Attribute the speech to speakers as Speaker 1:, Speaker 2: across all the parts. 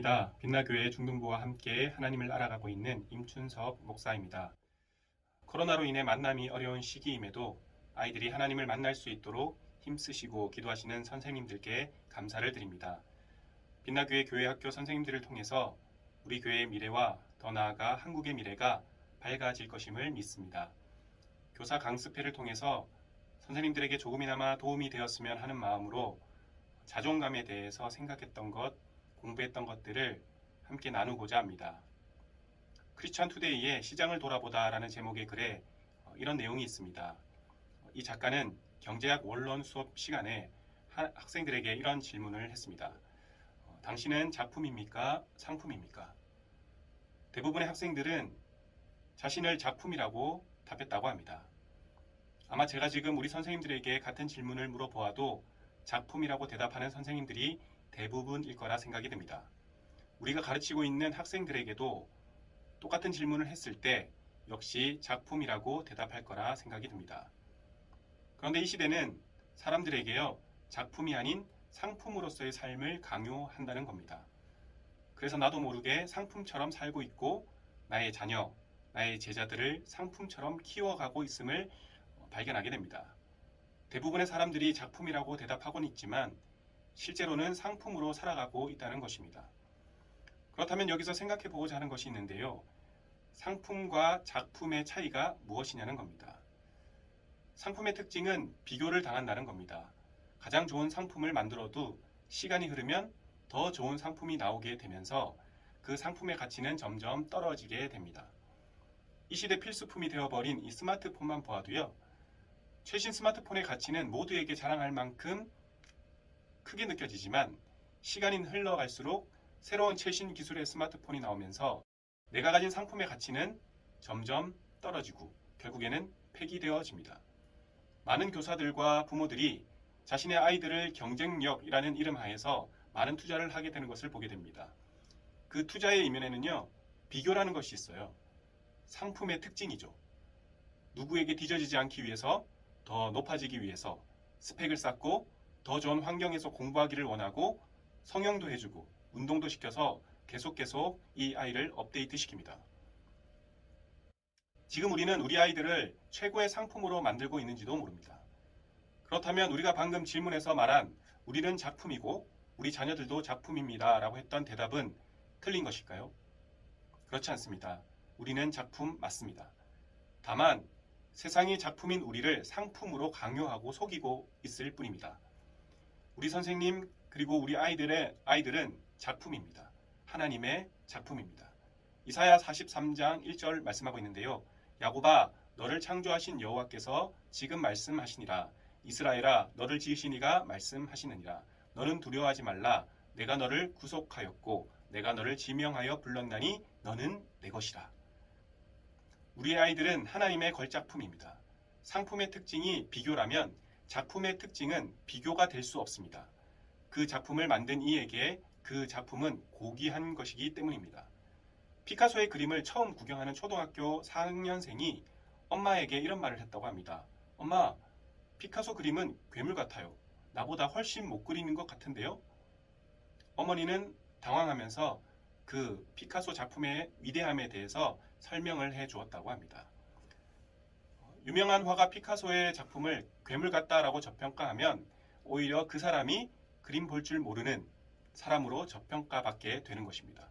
Speaker 1: 반갑습니다. 빛나교회 중등부와 함께 하나님을 알아가고 있는 임춘석 목사입니다. 코로나로 인해 만남이 어려운 시기임에도 아이들이 하나님을 만날 수 있도록 힘쓰시고 기도하시는 선생님들께 감사를 드립니다. 빛나교회 교회학교 선생님들을 통해서 우리 교회의 미래와 더 나아가 한국의 미래가 밝아질 것임을 믿습니다. 교사 강습회를 통해서 선생님들에게 조금이나마 도움이 되었으면 하는 마음으로 자존감에 대해서 생각했던 것, 공부했던 것들을 함께 나누고자 합니다. 크리스천 투데이의 시장을 돌아보다 라는 제목의 글에 이런 내용이 있습니다. 이 작가는 경제학 원론 수업 시간에 학생들에게 이런 질문을 했습니다. 당신은 작품입니까? 상품입니까? 대부분의 학생들은 자신을 작품이라고 답했다고 합니다. 아마 제가 지금 우리 선생님들에게 같은 질문을 물어보아도 작품이라고 대답하는 선생님들이 대부분일 거라 생각이 듭니다. 우리가 가르치고 있는 학생들에게도 똑같은 질문을 했을 때 역시 작품이라고 대답할 거라 생각이 듭니다. 그런데 이 시대는 사람들에게요, 작품이 아닌 상품으로서의 삶을 강요한다는 겁니다. 그래서 나도 모르게 상품처럼 살고 있고 나의 자녀, 나의 제자들을 상품처럼 키워가고 있음을 발견하게 됩니다. 대부분의 사람들이 작품이라고 대답하고는 있지만 실제로는 상품으로 살아가고 있다는 것입니다. 그렇다면 여기서 생각해 보고자 하는 것이 있는데요. 상품과 작품의 차이가 무엇이냐는 겁니다. 상품의 특징은 비교를 당한다는 겁니다. 가장 좋은 상품을 만들어도 시간이 흐르면 더 좋은 상품이 나오게 되면서 그 상품의 가치는 점점 떨어지게 됩니다. 이 시대 필수품이 되어버린 이 스마트폰만 보아도요. 최신 스마트폰의 가치는 모두에게 자랑할 만큼 크게 느껴지지만 시간이 흘러갈수록 새로운 최신 기술의 스마트폰이 나오면서 내가 가진 상품의 가치는 점점 떨어지고 결국에는 폐기되어집니다. 많은 교사들과 부모들이 자신의 아이들을 경쟁력이라는 이름 하에서 많은 투자를 하게 되는 것을 보게 됩니다. 그 투자의 이면에는요, 비교라는 것이 있어요. 상품의 특징이죠. 누구에게 뒤처지지 않기 위해서, 더 높아지기 위해서 스펙을 쌓고 더 좋은 환경에서 공부하기를 원하고 성형도 해주고 운동도 시켜서 계속 이 아이를 업데이트 시킵니다. 지금 우리는 우리 아이들을 최고의 상품으로 만들고 있는지도 모릅니다. 그렇다면 우리가 방금 질문에서 말한 우리는 작품이고 우리 자녀들도 작품입니다 라고 했던 대답은 틀린 것일까요? 그렇지 않습니다. 우리는 작품 맞습니다. 다만 세상이 작품인 우리를 상품으로 강요하고 속이고 있을 뿐입니다. 우리 선생님 그리고 우리 아이들은 작품입니다. 하나님의 작품입니다. 이사야 43장 1절 말씀하고 있는데요. 야곱아 너를 창조하신 여호와께서 지금 말씀하시니라. 이스라엘아 너를 지으신 이가 말씀하시느니라. 너는 두려워하지 말라. 내가 너를 구속하였고 내가 너를 지명하여 불렀나니 너는 내 것이라. 우리의 아이들은 하나님의 걸작품입니다. 상품의 특징이 비교라면 작품의 특징은 비교가 될 수 없습니다. 그 작품을 만든 이에게 그 작품은 고귀한 것이기 때문입니다. 피카소의 그림을 처음 구경하는 초등학교 4학년생이 엄마에게 이런 말을 했다고 합니다. 엄마, 피카소 그림은 괴물 같아요. 나보다 훨씬 못 그리는 것 같은데요? 어머니는 당황하면서 그 피카소 작품의 위대함에 대해서 설명을 해 주었다고 합니다. 유명한 화가 피카소의 작품을 괴물 같다라고 저평가하면 오히려 그 사람이 그림 볼 줄 모르는 사람으로 저평가받게 되는 것입니다.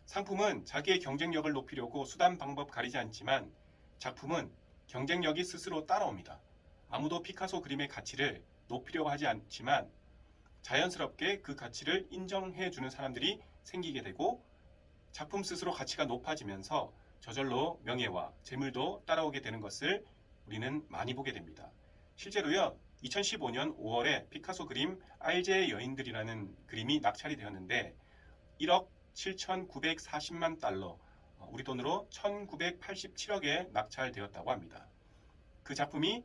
Speaker 1: 상품은 자기의 경쟁력을 높이려고 수단 방법 가리지 않지만 작품은 경쟁력이 스스로 따라옵니다. 아무도 피카소 그림의 가치를 높이려고 하지 않지만 자연스럽게 그 가치를 인정해 주는 사람들이 생기게 되고 작품 스스로 가치가 높아지면서 저절로 명예와 재물도 따라오게 되는 것을 우리는 많이 보게 됩니다. 실제로요, 2015년 5월에 피카소 그림 알제의 여인들이라는 그림이 낙찰이 되었는데 1억 7,940만 달러, 우리 돈으로 1,987억에 낙찰되었다고 합니다. 그 작품이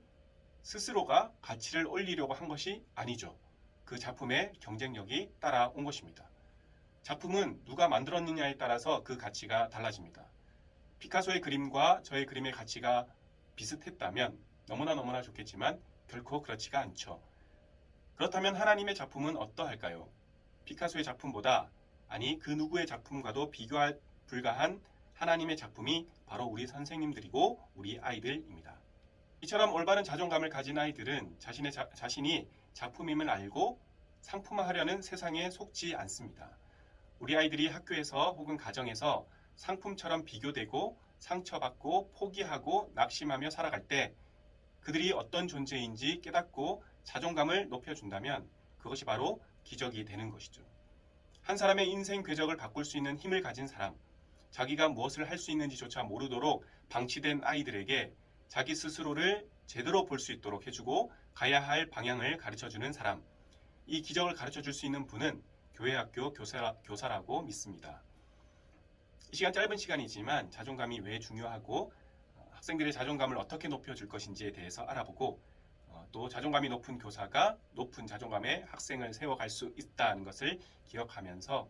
Speaker 1: 스스로가 가치를 올리려고 한 것이 아니죠. 그 작품의 경쟁력이 따라온 것입니다. 작품은 누가 만들었느냐에 따라서 그 가치가 달라집니다. 피카소의 그림과 저의 그림의 가치가 비슷했다면 너무나 좋겠지만 결코 그렇지가 않죠. 그렇다면 하나님의 작품은 어떠할까요? 피카소의 작품보다 아니 그 누구의 작품과도 비교할 불가한 하나님의 작품이 바로 우리 선생님들이고 우리 아이들입니다. 이처럼 올바른 자존감을 가진 아이들은 자신이 작품임을 알고 상품화하려는 세상에 속지 않습니다. 우리 아이들이 학교에서 혹은 가정에서 상품처럼 비교되고 상처받고 포기하고 낙심하며 살아갈 때 그들이 어떤 존재인지 깨닫고 자존감을 높여준다면 그것이 바로 기적이 되는 것이죠. 한 사람의 인생 궤적을 바꿀 수 있는 힘을 가진 사람, 자기가 무엇을 할 수 있는지조차 모르도록 방치된 아이들에게 자기 스스로를 제대로 볼 수 있도록 해주고 가야 할 방향을 가르쳐주는 사람, 이 기적을 가르쳐줄 수 있는 분은 교회학교 교사라고 믿습니다. 이 시간 짧은 시간이지만 자존감이 왜 중요하고 학생들의 자존감을 어떻게 높여줄 것인지에 대해서 알아보고 또 자존감이 높은 교사가 높은 자존감의 학생을 세워갈 수 있다는 것을 기억하면서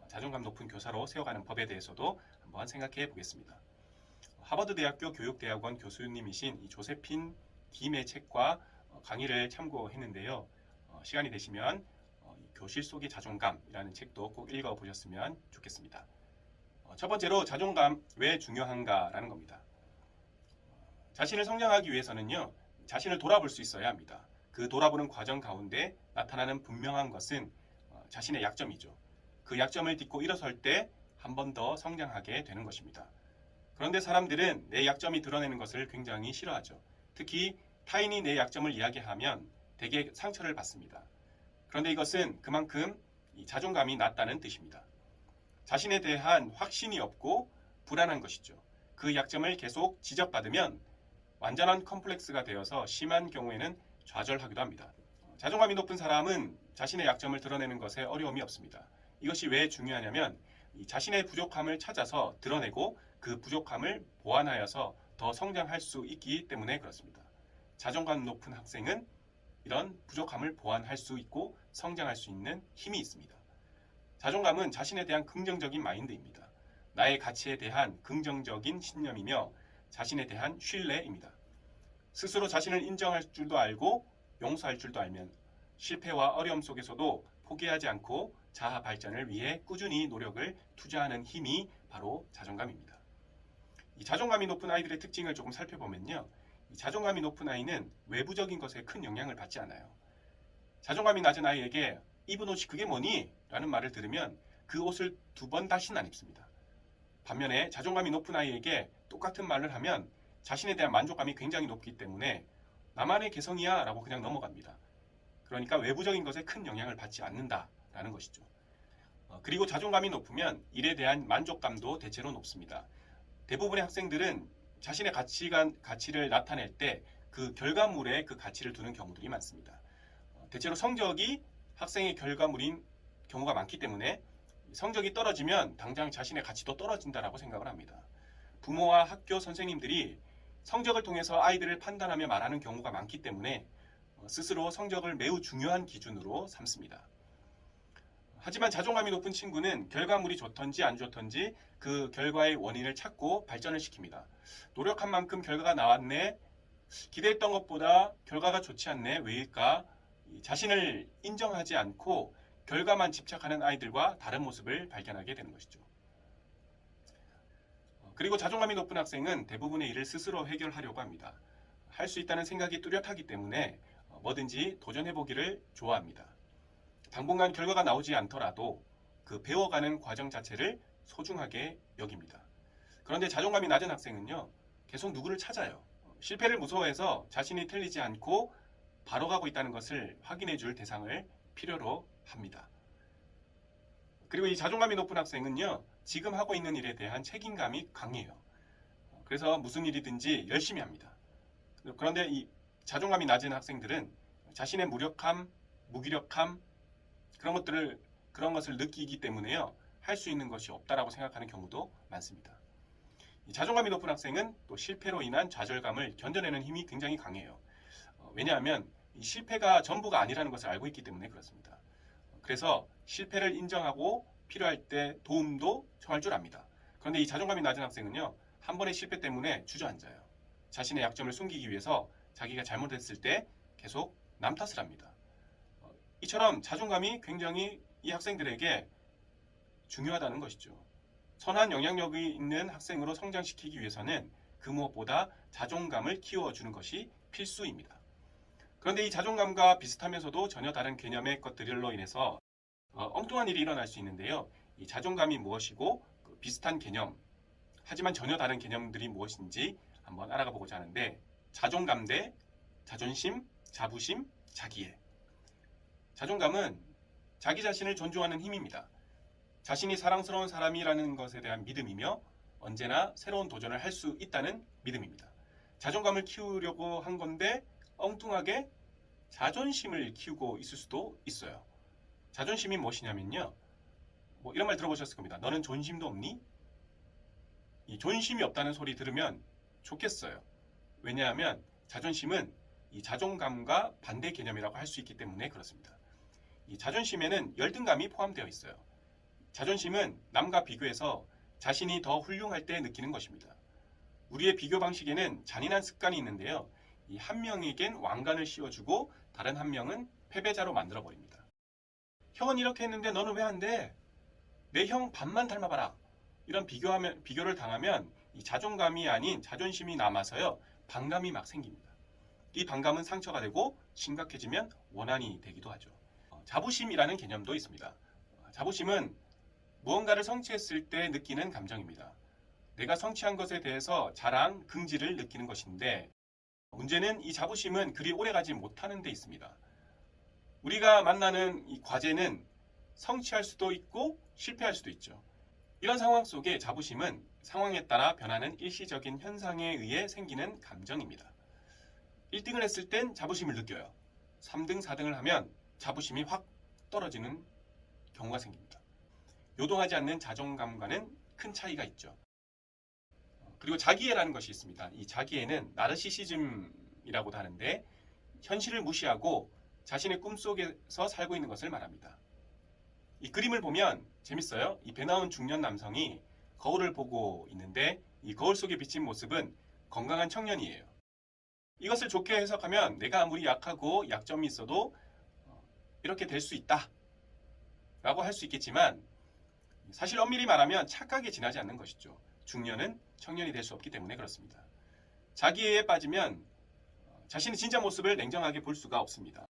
Speaker 1: 자존감 높은 교사로 세워가는 법에 대해서도 한번 생각해 보겠습니다. 하버드대학교 교육대학원 교수님이신 조세핀 김의 책과 강의를 참고했는데요. 시간이 되시면 교실 속의 자존감이라는 책도 꼭 읽어보셨으면 좋겠습니다. 첫 번째로 자존감 왜 중요한가라는 겁니다. 자신을 성장하기 위해서는요, 자신을 돌아볼 수 있어야 합니다. 그 돌아보는 과정 가운데 나타나는 분명한 것은 자신의 약점이죠. 그 약점을 딛고 일어설 때 한 번 더 성장하게 되는 것입니다. 그런데 사람들은 내 약점이 드러내는 것을 굉장히 싫어하죠. 특히 타인이 내 약점을 이야기하면 대개 상처를 받습니다. 그런데 이것은 그만큼 자존감이 낮다는 뜻입니다. 자신에 대한 확신이 없고 불안한 것이죠. 그 약점을 계속 지적받으면 완전한 컴플렉스가 되어서 심한 경우에는 좌절하기도 합니다. 자존감이 높은 사람은 자신의 약점을 드러내는 것에 어려움이 없습니다. 이것이 왜 중요하냐면 자신의 부족함을 찾아서 드러내고 그 부족함을 보완하여서 더 성장할 수 있기 때문에 그렇습니다. 자존감 높은 학생은 이런 부족함을 보완할 수 있고 성장할 수 있는 힘이 있습니다. 자존감은 자신에 대한 긍정적인 마인드입니다. 나의 가치에 대한 긍정적인 신념이며 자신에 대한 신뢰입니다. 스스로 자신을 인정할 줄도 알고 용서할 줄도 알면 실패와 어려움 속에서도 포기하지 않고 자아 발전을 위해 꾸준히 노력을 투자하는 힘이 바로 자존감입니다. 이 자존감이 높은 아이들의 특징을 조금 살펴보면요. 이 자존감이 높은 아이는 외부적인 것에 큰 영향을 받지 않아요. 자존감이 낮은 아이에게 입은 옷이 그게 뭐니? 라는 말을 들으면 그 옷을 2번 다시는 안 입습니다. 반면에 자존감이 높은 아이에게 똑같은 말을 하면 자신에 대한 만족감이 굉장히 높기 때문에 나만의 개성이야 라고 그냥 넘어갑니다. 그러니까 외부적인 것에 큰 영향을 받지 않는다라는 것이죠. 그리고 자존감이 높으면 일에 대한 만족감도 대체로 높습니다. 대부분의 학생들은 자신의 가치를 나타낼 때 그 결과물에 그 가치를 두는 경우들이 많습니다. 대체로 성적이 학생의 결과물인 경우가 많기 때문에 성적이 떨어지면 당장 자신의 가치도 떨어진다라고 생각을 합니다. 부모와 학교 선생님들이 성적을 통해서 아이들을 판단하며 말하는 경우가 많기 때문에 스스로 성적을 매우 중요한 기준으로 삼습니다. 하지만 자존감이 높은 친구는 결과물이 좋던지 안 좋던지 그 결과의 원인을 찾고 발전을 시킵니다. 노력한 만큼 결과가 나왔네, 기대했던 것보다 결과가 좋지 않네, 왜일까? 자신을 인정하지 않고 결과만 집착하는 아이들과 다른 모습을 발견하게 되는 것이죠. 그리고 자존감이 높은 학생은 대부분의 일을 스스로 해결하려고 합니다. 할 수 있다는 생각이 뚜렷하기 때문에 뭐든지 도전해보기를 좋아합니다. 당분간 결과가 나오지 않더라도 그 배워가는 과정 자체를 소중하게 여깁니다. 그런데 자존감이 낮은 학생은요, 계속 누구를 찾아요. 실패를 무서워해서 자신이 틀리지 않고 바로 가고 있다는 것을 확인해 줄 대상을 필요로 합니다. 그리고 이 자존감이 높은 학생은요, 지금 하고 있는 일에 대한 책임감이 강해요. 그래서 무슨 일이든지 열심히 합니다. 그런데 이 자존감이 낮은 학생들은 자신의 무력함, 무기력함, 그런 것을 느끼기 때문에요, 할 수 있는 것이 없다라고 생각하는 경우도 많습니다. 이 자존감이 높은 학생은 또 실패로 인한 좌절감을 견뎌내는 힘이 굉장히 강해요. 왜냐하면 이 실패가 전부가 아니라는 것을 알고 있기 때문에 그렇습니다. 그래서 실패를 인정하고 필요할 때 도움도 청할 줄 압니다. 그런데 이 자존감이 낮은 학생은요, 한 번의 실패 때문에 주저앉아요. 자신의 약점을 숨기기 위해서 자기가 잘못했을 때 계속 남 탓을 합니다. 이처럼 자존감이 굉장히 이 학생들에게 중요하다는 것이죠. 선한 영향력이 있는 학생으로 성장시키기 위해서는 그 무엇보다 자존감을 키워주는 것이 필수입니다. 그런데 이 자존감과 비슷하면서도 전혀 다른 개념의 것들로 인해서 엉뚱한 일이 일어날 수 있는데요. 이 자존감이 무엇이고 그 비슷한 개념, 하지만 전혀 다른 개념들이 무엇인지 한번 알아가 보고자 하는데, 자존감 대 자존심, 자부심, 자기애. 자존감은 자기 자신을 존중하는 힘입니다. 자신이 사랑스러운 사람이라는 것에 대한 믿음이며 언제나 새로운 도전을 할 수 있다는 믿음입니다. 자존감을 키우려고 한 건데 엉뚱하게 자존심을 키우고 있을 수도 있어요. 자존심이 무엇이냐면요. 이런 말 들어보셨을 겁니다. 너는 존심도 없니? 이 존심이 없다는 소리 들으면 좋겠어요. 왜냐하면 자존심은 이 자존감과 반대 개념이라고 할 수 있기 때문에 그렇습니다. 이 자존심에는 열등감이 포함되어 있어요. 자존심은 남과 비교해서 자신이 더 훌륭할 때 느끼는 것입니다. 우리의 비교 방식에는 잔인한 습관이 있는데요. 이 한 명에겐 왕관을 씌워주고 다른 한 명은 패배자로 만들어버립니다. 형은 이렇게 했는데 너는 왜 안 돼? 내 형 반만 닮아봐라. 이런 비교를 당하면 이 자존감이 아닌 자존심이 남아서요. 반감이 막 생깁니다. 이 반감은 상처가 되고 심각해지면 원한이 되기도 하죠. 자부심이라는 개념도 있습니다. 자부심은 무언가를 성취했을 때 느끼는 감정입니다. 내가 성취한 것에 대해서 자랑, 긍지를 느끼는 것인데, 문제는 이 자부심은 그리 오래가지 못하는 데 있습니다. 우리가 만나는 이 과제는 성취할 수도 있고 실패할 수도 있죠. 이런 상황 속에 자부심은 상황에 따라 변하는 일시적인 현상에 의해 생기는 감정입니다. 1등을 했을 땐 자부심을 느껴요. 3등, 4등을 하면 자부심이 확 떨어지는 경우가 생깁니다. 요동하지 않는 자존감과는 큰 차이가 있죠. 그리고 자기애라는 것이 있습니다. 이 자기애는 나르시시즘이라고도 하는데, 현실을 무시하고 자신의 꿈속에서 살고 있는 것을 말합니다. 이 그림을 보면 재밌어요. 이 배 나온 중년 남성이 거울을 보고 있는데 이 거울 속에 비친 모습은 건강한 청년이에요. 이것을 좋게 해석하면 내가 아무리 약하고 약점이 있어도 이렇게 될 수 있다 라고 할 수 있겠지만, 사실 엄밀히 말하면 착각에 지나지 않는 것이죠. 중년은 청년이 될 수 없기 때문에 그렇습니다. 자기애에 빠지면 자신의 진짜 모습을 냉정하게 볼 수가 없습니다.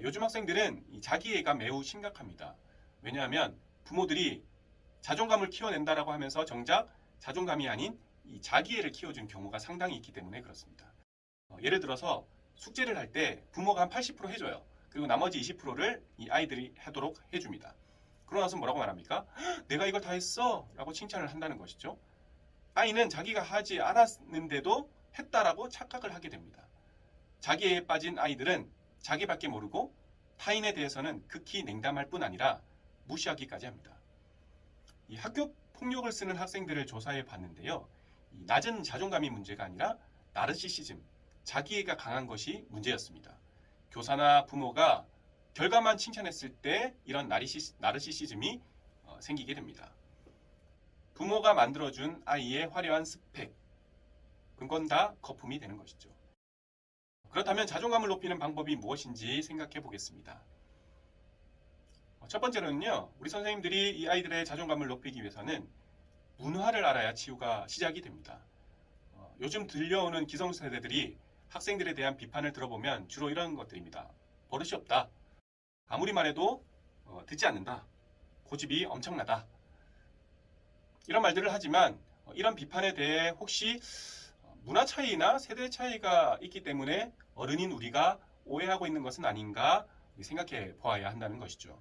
Speaker 1: 요즘 학생들은 이 자기애가 매우 심각합니다. 왜냐하면 부모들이 자존감을 키워낸다라고 하면서 정작 자존감이 아닌 이 자기애를 키워준 경우가 상당히 있기 때문에 그렇습니다. 예를 들어서 숙제를 할 때 부모가 한 80% 해줘요. 그리고 나머지 20%를 이 아이들이 하도록 해줍니다. 그러고 나서 뭐라고 말합니까? 내가 이걸 다 했어! 라고 칭찬을 한다는 것이죠. 아이는 자기가 하지 않았는데도 했다라고 착각을 하게 됩니다. 자기애에 빠진 아이들은 자기밖에 모르고 타인에 대해서는 극히 냉담할 뿐 아니라 무시하기까지 합니다. 이 학교 폭력을 쓰는 학생들을 조사해 봤는데요. 이 낮은 자존감이 문제가 아니라 나르시시즘, 자기애가 강한 것이 문제였습니다. 교사나 부모가 결과만 칭찬했을 때 이런 나르시시즘이 생기게 됩니다. 부모가 만들어준 아이의 화려한 스펙, 그건 다 거품이 되는 것이죠. 그렇다면 자존감을 높이는 방법이 무엇인지 생각해 보겠습니다. 첫 번째로는요, 우리 선생님들이 이 아이들의 자존감을 높이기 위해서는 문화를 알아야 치유가 시작이 됩니다. 요즘 들려오는 기성세대들이 학생들에 대한 비판을 들어보면 주로 이런 것들입니다. 버릇이 없다. 아무리 말해도 듣지 않는다. 고집이 엄청나다. 이런 말들을 하지만 이런 비판에 대해 혹시 문화 차이나 세대 차이가 있기 때문에 어른인 우리가 오해하고 있는 것은 아닌가 생각해 보아야 한다는 것이죠.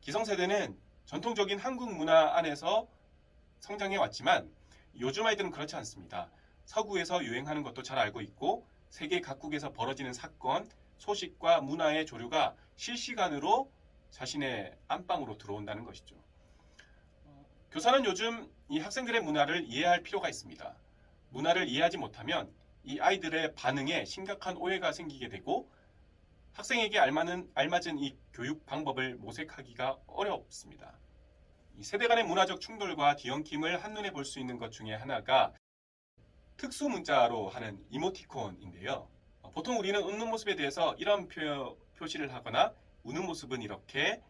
Speaker 1: 기성세대는 전통적인 한국 문화 안에서 성장해 왔지만 요즘 아이들은 그렇지 않습니다. 서구에서 유행하는 것도 잘 알고 있고 세계 각국에서 벌어지는 사건, 소식과 문화의 조류가 실시간으로 자신의 안방으로 들어온다는 것이죠. 교사는 요즘 이 학생들의 문화를 이해할 필요가 있습니다. 문화를 이해하지 못하면 이 아이들의 반응에 심각한 오해가 생기게 되고 학생에게 알맞은 이 교육 방법을 모색하기가 어렵습니다. 이 세대 간의 문화적 충돌과 뒤엉킴을 한눈에 볼 수 있는 것 중에 하나가 특수 문자로 하는 이모티콘인데요. 보통 우리는 웃는 모습에 대해서 이런 표시를 하거나 우는 모습은 이렇게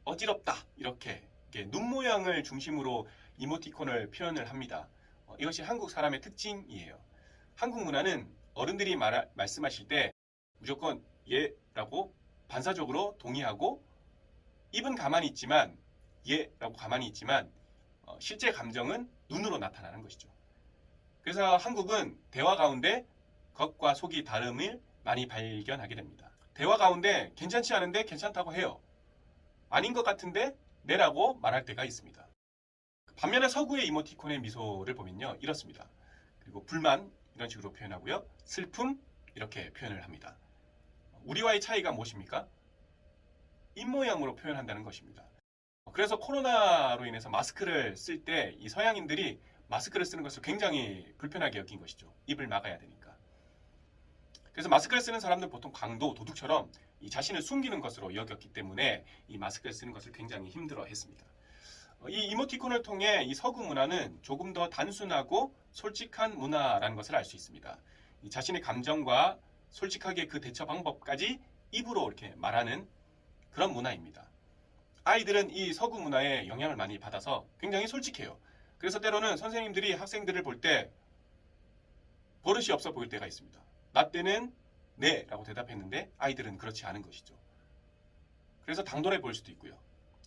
Speaker 1: 어지럽다 이렇게 이렇게 눈 모양을 중심으로 이모티콘을 표현을 합니다. 이것이 한국 사람의 특징이에요. 한국 문화는 어른들이 말씀하실 때 무조건 예라고 반사적으로 동의하고 입은 가만히 있지만 예라고 가만히 있지만 실제 감정은 눈으로 나타나는 것이죠. 그래서 한국은 대화 가운데 겉과 속이 다름을 많이 발견하게 됩니다. 대화 가운데 괜찮지 않은데 괜찮다고 해요. 아닌 것 같은데 네라고 말할 때가 있습니다. 반면에 서구의 이모티콘의 미소를 보면요, 이렇습니다. 그리고 불만 이런 식으로 표현하고요, 슬픔 이렇게 표현을 합니다. 우리와의 차이가 무엇입니까? 입모양으로 표현한다는 것입니다. 그래서 코로나로 인해서 마스크를 쓸 때 이 서양인들이 마스크를 쓰는 것을 굉장히 불편하게 여긴 것이죠. 입을 막아야 되니까. 그래서 마스크를 쓰는 사람들 보통 강도, 도둑처럼 이 자신을 숨기는 것으로 여겼기 때문에 이 마스크를 쓰는 것을 굉장히 힘들어 했습니다. 이 이모티콘을 통해 이 서구 문화는 조금 더 단순하고 솔직한 문화라는 것을 알 수 있습니다. 이 자신의 감정과 솔직하게 그 대처 방법까지 입으로 이렇게 말하는 그런 문화입니다. 아이들은 이 서구 문화에 영향을 많이 받아서 굉장히 솔직해요. 그래서 때로는 선생님들이 학생들을 볼 때 버릇이 없어 보일 때가 있습니다. 나 때는 네 라고 대답했는데 아이들은 그렇지 않은 것이죠. 그래서 당돌해 보일 수도 있고요.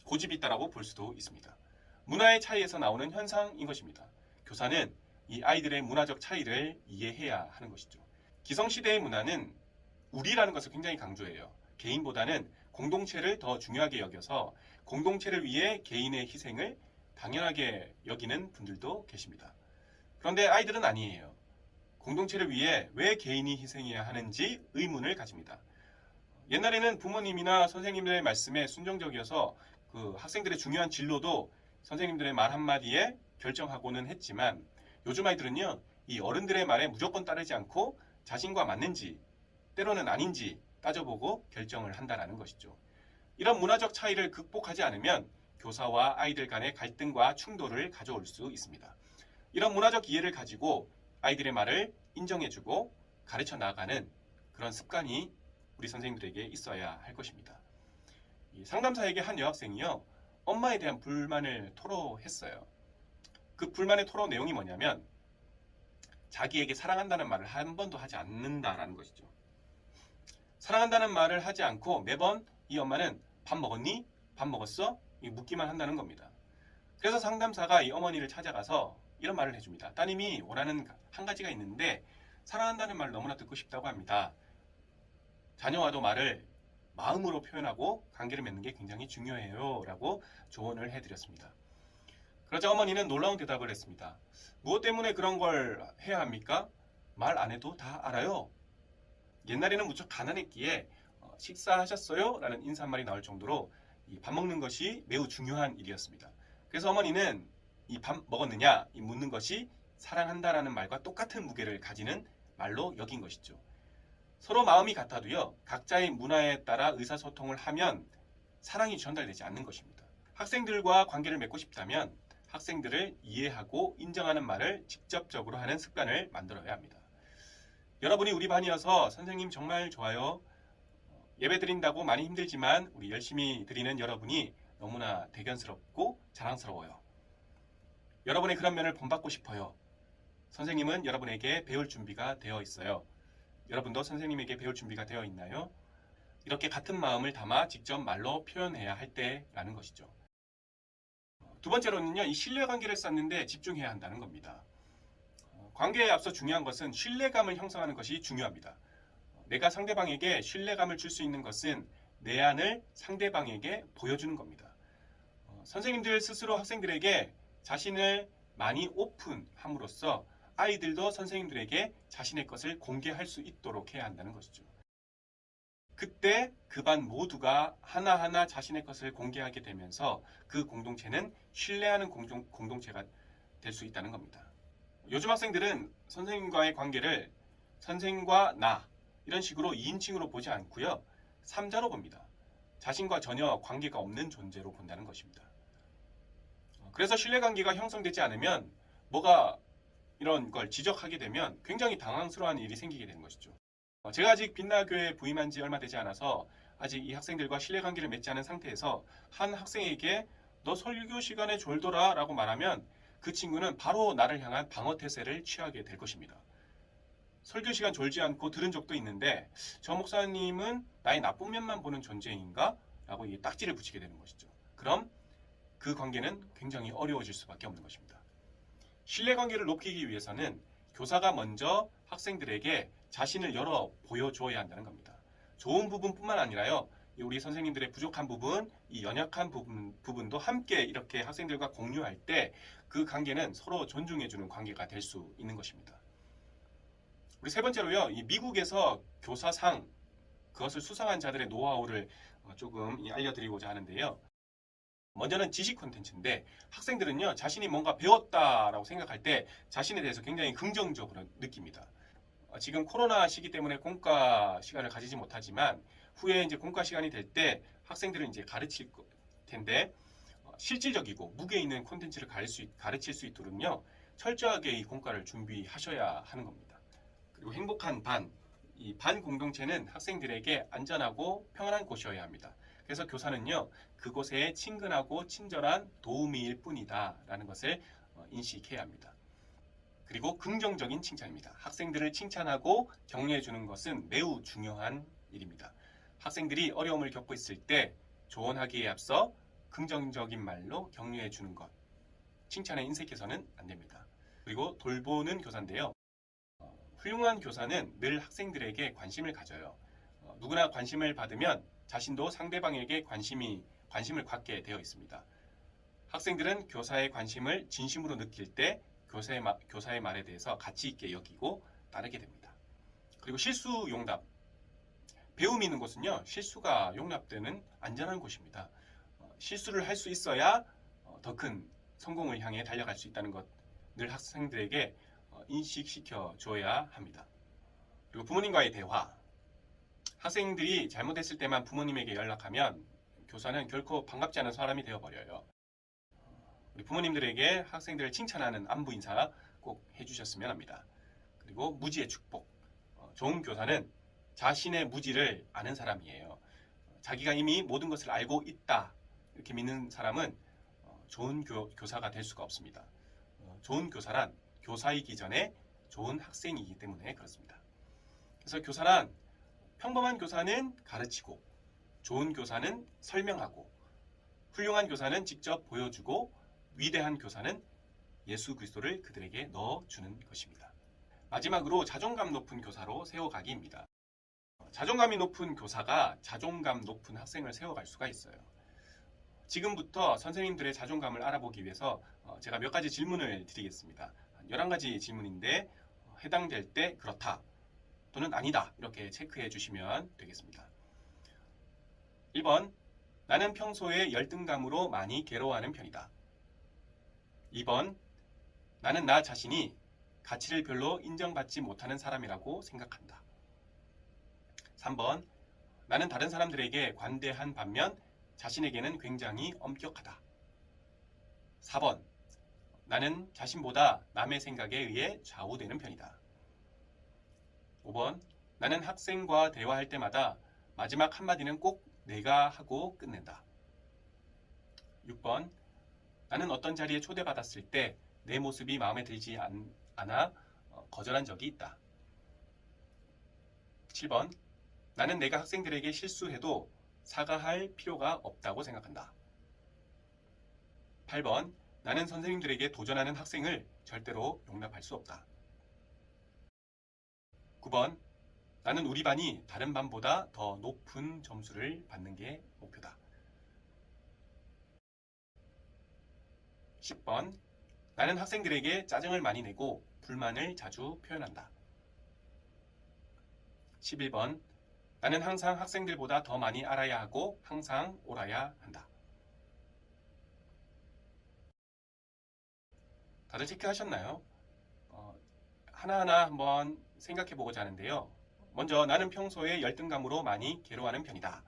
Speaker 1: 고집이 있다라고 볼 수도 있습니다. 문화의 차이에서 나오는 현상인 것입니다. 교사는 이 아이들의 문화적 차이를 이해해야 하는 것이죠. 기성시대의 문화는 우리라는 것을 굉장히 강조해요. 개인보다는 공동체를 더 중요하게 여겨서 공동체를 위해 개인의 희생을 당연하게 여기는 분들도 계십니다. 그런데 아이들은 아니에요. 공동체를 위해 왜 개인이 희생해야 하는지 의문을 가집니다. 옛날에는 부모님이나 선생님들의 말씀에 순종적이어서 그 학생들의 중요한 진로도 선생님들의 말 한마디에 결정하고는 했지만 요즘 아이들은요, 이 어른들의 말에 무조건 따르지 않고 자신과 맞는지 때로는 아닌지 따져보고 결정을 한다는 것이죠. 이런 문화적 차이를 극복하지 않으면 교사와 아이들 간의 갈등과 충돌을 가져올 수 있습니다. 이런 문화적 이해를 가지고 아이들의 말을 인정해주고 가르쳐 나가는 그런 습관이 우리 선생님들에게 있어야 할 것입니다. 상담사에게 한 여학생이요, 엄마에 대한 불만을 토로했어요. 그 불만의 토로 내용이 뭐냐면 자기에게 사랑한다는 말을 한 번도 하지 않는다라는 것이죠. 사랑한다는 말을 하지 않고 매번 이 엄마는 밥 먹었니? 밥 먹었어? 묻기만 한다는 겁니다. 그래서 상담사가 이 어머니를 찾아가서 이런 말을 해줍니다. 따님이 원하는 한 가지가 있는데 사랑한다는 말을 너무나 듣고 싶다고 합니다. 자녀와도 말을 마음으로 표현하고 관계를 맺는 게 굉장히 중요해요 라고 조언을 해드렸습니다. 그러자 어머니는 놀라운 대답을 했습니다. 무엇 때문에 그런 걸 해야 합니까? 말 안 해도 다 알아요. 옛날에는 무척 가난했기에 식사하셨어요? 라는 인사말이 나올 정도로 이 밥 먹는 것이 매우 중요한 일이었습니다. 그래서 어머니는 이 밥 먹었느냐 이 묻는 것이 사랑한다라는 말과 똑같은 무게를 가지는 말로 여긴 것이죠. 서로 마음이 같아도요, 각자의 문화에 따라 의사소통을 하면 사랑이 전달되지 않는 것입니다. 학생들과 관계를 맺고 싶다면 학생들을 이해하고 인정하는 말을 직접적으로 하는 습관을 만들어야 합니다. 여러분이 우리 반이어서 선생님 정말 좋아요. 예배 드린다고 많이 힘들지만 우리 열심히 드리는 여러분이 너무나 대견스럽고 자랑스러워요. 여러분의 그런 면을 본받고 싶어요. 선생님은 여러분에게 배울 준비가 되어 있어요. 여러분도 선생님에게 배울 준비가 되어 있나요? 이렇게 같은 마음을 담아 직접 말로 표현해야 할 때라는 것이죠. 두 번째로는요, 이 신뢰관계를 쌓는데 집중해야 한다는 겁니다. 관계에 앞서 중요한 것은 신뢰감을 형성하는 것이 중요합니다. 내가 상대방에게 신뢰감을 줄 수 있는 것은 내 안을 상대방에게 보여주는 겁니다. 선생님들 스스로 학생들에게 자신을 많이 오픈함으로써 아이들도 선생님들에게 자신의 것을 공개할 수 있도록 해야 한다는 것이죠. 그때 그 반 모두가 하나하나 자신의 것을 공개하게 되면서 그 공동체는 신뢰하는 공동체가 될 수 있다는 겁니다. 요즘 학생들은 선생님과의 관계를 선생님과 나 이런 식으로 2인칭으로 보지 않고요, 3자로 봅니다. 자신과 전혀 관계가 없는 존재로 본다는 것입니다. 그래서 신뢰관계가 형성되지 않으면 뭐가 이런 걸 지적하게 되면 굉장히 당황스러운 일이 생기게 되는 것이죠. 제가 아직 빛나교회에 부임한 지 얼마 되지 않아서 아직 이 학생들과 신뢰관계를 맺지 않은 상태에서 한 학생에게 너 설교 시간에 졸더라 라고 말하면 그 친구는 바로 나를 향한 방어 태세를 취하게 될 것입니다. 설교 시간 졸지 않고 들은 적도 있는데 저 목사님은 나의 나쁜 면만 보는 존재인가? 라고 이 딱지를 붙이게 되는 것이죠. 그럼 그 관계는 굉장히 어려워질 수밖에 없는 것입니다. 신뢰관계를 높이기 위해서는 교사가 먼저 학생들에게 자신을 열어 보여줘야 한다는 겁니다. 좋은 부분뿐만 아니라요, 우리 선생님들의 부족한 부분, 이 연약한 부분도 함께 이렇게 학생들과 공유할 때 그 관계는 서로 존중해주는 관계가 될 수 있는 것입니다. 우리 세 번째로요, 이 미국에서 교사상, 그것을 수상한 자들의 노하우를 조금 알려드리고자 하는데요. 먼저는 지식 콘텐츠인데 학생들은요, 자신이 뭔가 배웠다라고 생각할 때 자신에 대해서 굉장히 긍정적으로 느낍니다. 지금 코로나 시기 때문에 공과 시간을 가지지 못하지만 후에 이제 공과 시간이 될 때 학생들은 이제 가르칠 텐데 실질적이고 무게 있는 콘텐츠를 가르칠 수 있도록요, 철저하게 이 공과를 준비하셔야 하는 겁니다. 그리고 행복한 반, 이 반 공동체는 학생들에게 안전하고 평안한 곳이어야 합니다. 그래서 교사는요, 그곳에 친근하고 친절한 도우미일 뿐이다 라는 것을 인식해야 합니다. 그리고 긍정적인 칭찬입니다. 학생들을 칭찬하고 격려해 주는 것은 매우 중요한 일입니다. 학생들이 어려움을 겪고 있을 때 조언하기에 앞서 긍정적인 말로 격려해 주는 것, 칭찬에 인색해서는 안 됩니다. 그리고 돌보는 교사인데요. 훌륭한 교사는 늘 학생들에게 관심을 가져요. 누구나 관심을 받으면 자신도 상대방에게 관심을 갖게 되어 있습니다. 학생들은 교사의 관심을 진심으로 느낄 때 교사의 말에 대해서 가치 있게 여기고 따르게 됩니다. 그리고 실수 용납. 배움이 있는 곳은요, 실수가 용납되는 안전한 곳입니다. 실수를 할 수 있어야 더 큰 성공을 향해 달려갈 수 있다는 것, 늘 학생들에게 인식시켜 줘야 합니다. 그리고 부모님과의 대화. 학생들이 잘못했을 때만 부모님에게 연락하면 교사는 결코 반갑지 않은 사람이 되어버려요. 우리 부모님들에게 학생들을 칭찬하는 안부 인사 꼭 해주셨으면 합니다. 그리고 무지의 축복. 좋은 교사는 자신의 무지를 아는 사람이에요. 자기가 이미 모든 것을 알고 있다 이렇게 믿는 사람은 좋은 교사가 될 수가 없습니다. 좋은 교사란 교사이기 전에 좋은 학생이기 때문에 그렇습니다. 그래서 평범한 교사는 가르치고, 좋은 교사는 설명하고, 훌륭한 교사는 직접 보여주고, 위대한 교사는 예수 그리스도를 그들에게 넣어주는 것입니다. 마지막으로 자존감 높은 교사로 세워가기입니다. 자존감이 높은 교사가 자존감 높은 학생을 세워갈 수가 있어요. 지금부터 선생님들의 자존감을 알아보기 위해서 제가 몇 가지 질문을 드리겠습니다. 11가지 질문인데 해당될 때 그렇다 또는 아니다 이렇게 체크해 주시면 되겠습니다. 1번, 나는 평소에 열등감으로 많이 괴로워하는 편이다. 2번, 나는 나 자신이 가치를 별로 인정받지 못하는 사람이라고 생각한다. 3번, 나는 다른 사람들에게 관대한 반면 자신에게는 굉장히 엄격하다. 4번, 나는 자신보다 남의 생각에 의해 좌우되는 편이다. 5번, 나는 학생과 대화할 때마다 마지막 한마디는 꼭 내가 하고 끝낸다. 6번, 나는 어떤 자리에 초대받았을 때 내 모습이 마음에 들지 않아 거절한 적이 있다. 7번, 나는 내가 학생들에게 실수해도 사과할 필요가 없다고 생각한다. 8번, 나는 선생님들에게 도전하는 학생을 절대로 용납할 수 없다. 9번, 나는 우리 반이 다른 반보다 더 높은 점수를 받는 게 목표다. 10번, 나는 학생들에게 짜증을 많이 내고 불만을 자주 표현한다. 11번, 나는 항상 학생들보다 더 많이 알아야 하고 항상 옳아야 한다. 다들 체크하셨나요? 하나하나 한번 생각해 보고자 하는데요. 먼저 나는 평소에 열등감으로 많이 괴로워하는 편이다.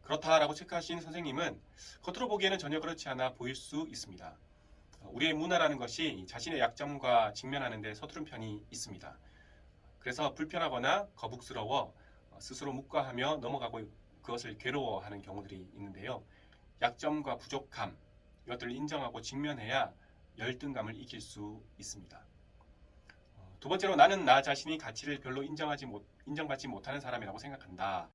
Speaker 1: 그렇다라고 체크하신 선생님은 겉으로 보기에는 전혀 그렇지 않아 보일 수 있습니다. 우리의 문화라는 것이 자신의 약점과 직면하는 데 서투른 편이 있습니다. 그래서 불편하거나 거북스러워 스스로 묵과하며 넘어가고 그것을 괴로워하는 경우들이 있는데요. 약점과 부족함, 이것들을 인정하고 직면해야 열등감을 이길 수 있습니다. 두 번째로 나는 나 자신이 가치를 별로 인정받지 못하는 사람이라고 생각한다.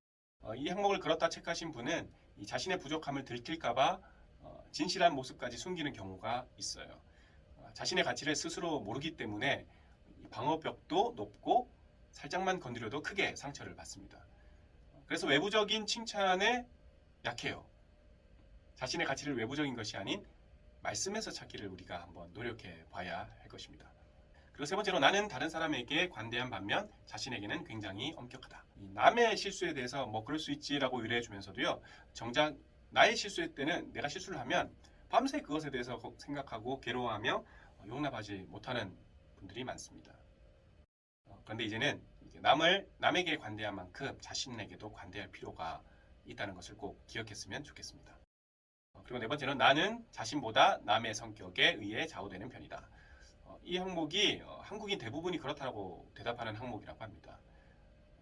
Speaker 1: 이 항목을 그렇다 체크하신 분은 이 자신의 부족함을 들킬까봐 진실한 모습까지 숨기는 경우가 있어요. 자신의 가치를 스스로 모르기 때문에 방어벽도 높고 살짝만 건드려도 크게 상처를 받습니다. 그래서 외부적인 칭찬에 약해요. 자신의 가치를 외부적인 것이 아닌 말씀에서 찾기를 우리가 한번 노력해 봐야 할 것입니다. 그리고 세 번째로 나는 다른 사람에게 관대한 반면 자신에게는 굉장히 엄격하다. 남의 실수에 대해서 뭐 그럴 수 있지라고 유래해 주면서도요. 정작 나의 실수일 때는 내가 실수를 하면 밤새 그것에 대해서 생각하고 괴로워하며 용납하지 못하는 분들이 많습니다. 그런데 이제는 남에게 관대한 만큼 자신에게도 관대할 필요가 있다는 것을 꼭 기억했으면 좋겠습니다. 그리고 네 번째는 나는 자신보다 남의 성격에 의해 좌우되는 편이다. 이 항목이 한국인 대부분이 그렇다고 대답하는 항목이라고 합니다.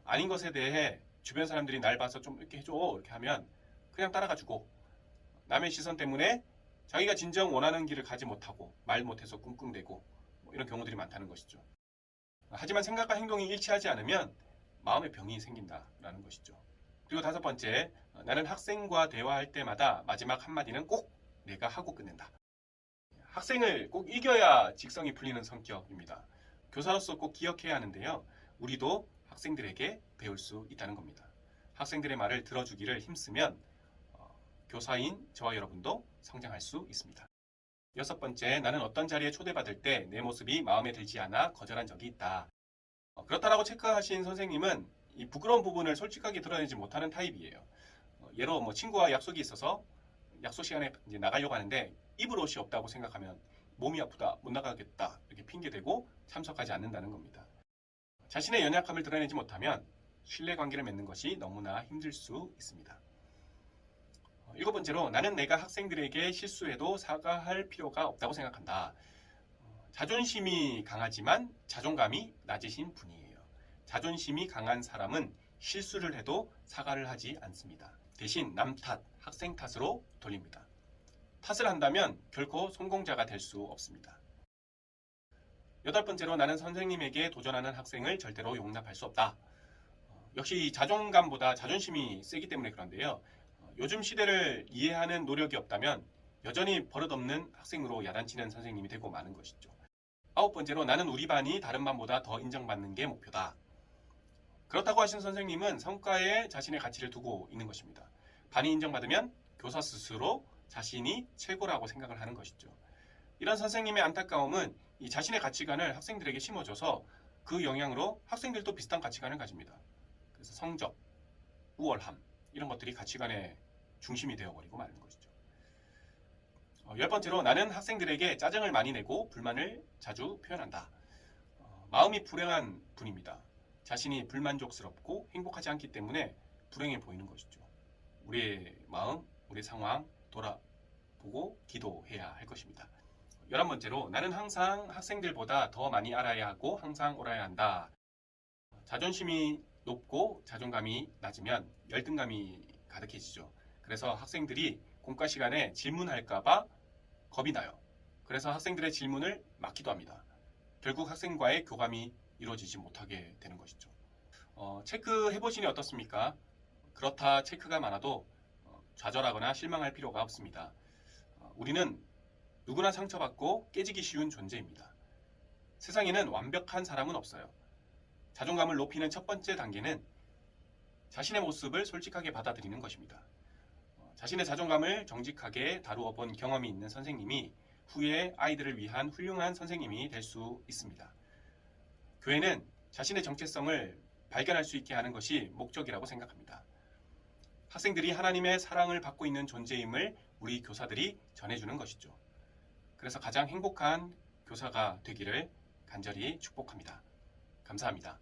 Speaker 1: 아닌 것에 대해 주변 사람들이 날 봐서 좀 이렇게 해줘 이렇게 하면 그냥 따라가주고 남의 시선 때문에 자기가 진정 원하는 길을 가지 못하고 말 못해서 꿍꿍대고 이런 경우들이 많다는 것이죠. 하지만 생각과 행동이 일치하지 않으면 마음의 병이 생긴다라는 것이죠. 그리고 다섯 번째, 나는 학생과 대화할 때마다 마지막 한마디는 꼭 내가 하고 끝낸다. 학생을 꼭 이겨야 직성이 풀리는 성격입니다. 교사로서 꼭 기억해야 하는데요. 우리도 학생들에게 배울 수 있다는 겁니다. 학생들의 말을 들어주기를 힘쓰면 교사인 저와 여러분도 성장할 수 있습니다. 여섯 번째, 나는 어떤 자리에 초대받을 때 내 모습이 마음에 들지 않아 거절한 적이 있다. 그렇다라고 체크하신 선생님은 이 부끄러운 부분을 솔직하게 드러내지 못하는 타입이에요. 예로 친구와 약속이 있어서 약속 시간에 이제 나가려고 하는데 입을 옷이 없다고 생각하면 몸이 아프다, 못 나가겠다 이렇게 핑계대고 참석하지 않는다는 겁니다. 자신의 연약함을 드러내지 못하면 신뢰관계를 맺는 것이 너무나 힘들 수 있습니다. 일곱 번째로 나는 내가 학생들에게 실수해도 사과할 필요가 없다고 생각한다. 자존심이 강하지만 자존감이 낮으신 분이에요. 자존심이 강한 사람은 실수를 해도 사과를 하지 않습니다. 대신 남 탓, 학생 탓으로 돌립니다. 탓을 한다면 결코 성공자가 될 수 없습니다. 여덟 번째로 나는 선생님에게 도전하는 학생을 절대로 용납할 수 없다. 역시 자존감보다 자존심이 세기 때문에 그런데요. 요즘 시대를 이해하는 노력이 없다면 여전히 버릇없는 학생으로 야단치는 선생님이 되고 마는 것이죠. 아홉 번째로 나는 우리 반이 다른 반보다 더 인정받는 게 목표다. 그렇다고 하신 선생님은 성과에 자신의 가치를 두고 있는 것입니다. 반이 인정받으면 교사 스스로 자신이 최고라고 생각을 하는 것이죠. 이런 선생님의 안타까움은 이 자신의 가치관을 학생들에게 심어줘서 그 영향으로 학생들도 비슷한 가치관을 가집니다. 그래서 성적, 우월함 이런 것들이 가치관의 중심이 되어버리고 마는 것이죠. 열 번째로 나는 학생들에게 짜증을 많이 내고 불만을 자주 표현한다. 마음이 불행한 분입니다. 자신이 불만족스럽고 행복하지 않기 때문에 불행해 보이는 것이죠. 우리의 마음, 우리의 상황 돌아보고 기도해야 할 것입니다. 11번째로 나는 항상 학생들보다 더 많이 알아야 하고 항상 옳아야 한다. 자존심이 높고 자존감이 낮으면 열등감이 가득해지죠. 그래서 학생들이 공과 시간에 질문할까봐 겁이 나요. 그래서 학생들의 질문을 막기도 합니다. 결국 학생과의 교감이 이루어지지 못하게 되는 것이죠. 체크해보시니 어떻습니까? 그렇다 체크가 많아도 좌절하거나 실망할 필요가 없습니다. 우리는 누구나 상처받고 깨지기 쉬운 존재입니다. 세상에는 완벽한 사람은 없어요. 자존감을 높이는 첫 번째 단계는 자신의 모습을 솔직하게 받아들이는 것입니다. 자신의 자존감을 정직하게 다루어 본 경험이 있는 선생님이 후에 아이들을 위한 훌륭한 선생님이 될 수 있습니다. 교회는 자신의 정체성을 발견할 수 있게 하는 것이 목적이라고 생각합니다. 학생들이 하나님의 사랑을 받고 있는 존재임을 우리 교사들이 전해주는 것이죠. 그래서 가장 행복한 교사가 되기를 간절히 축복합니다. 감사합니다.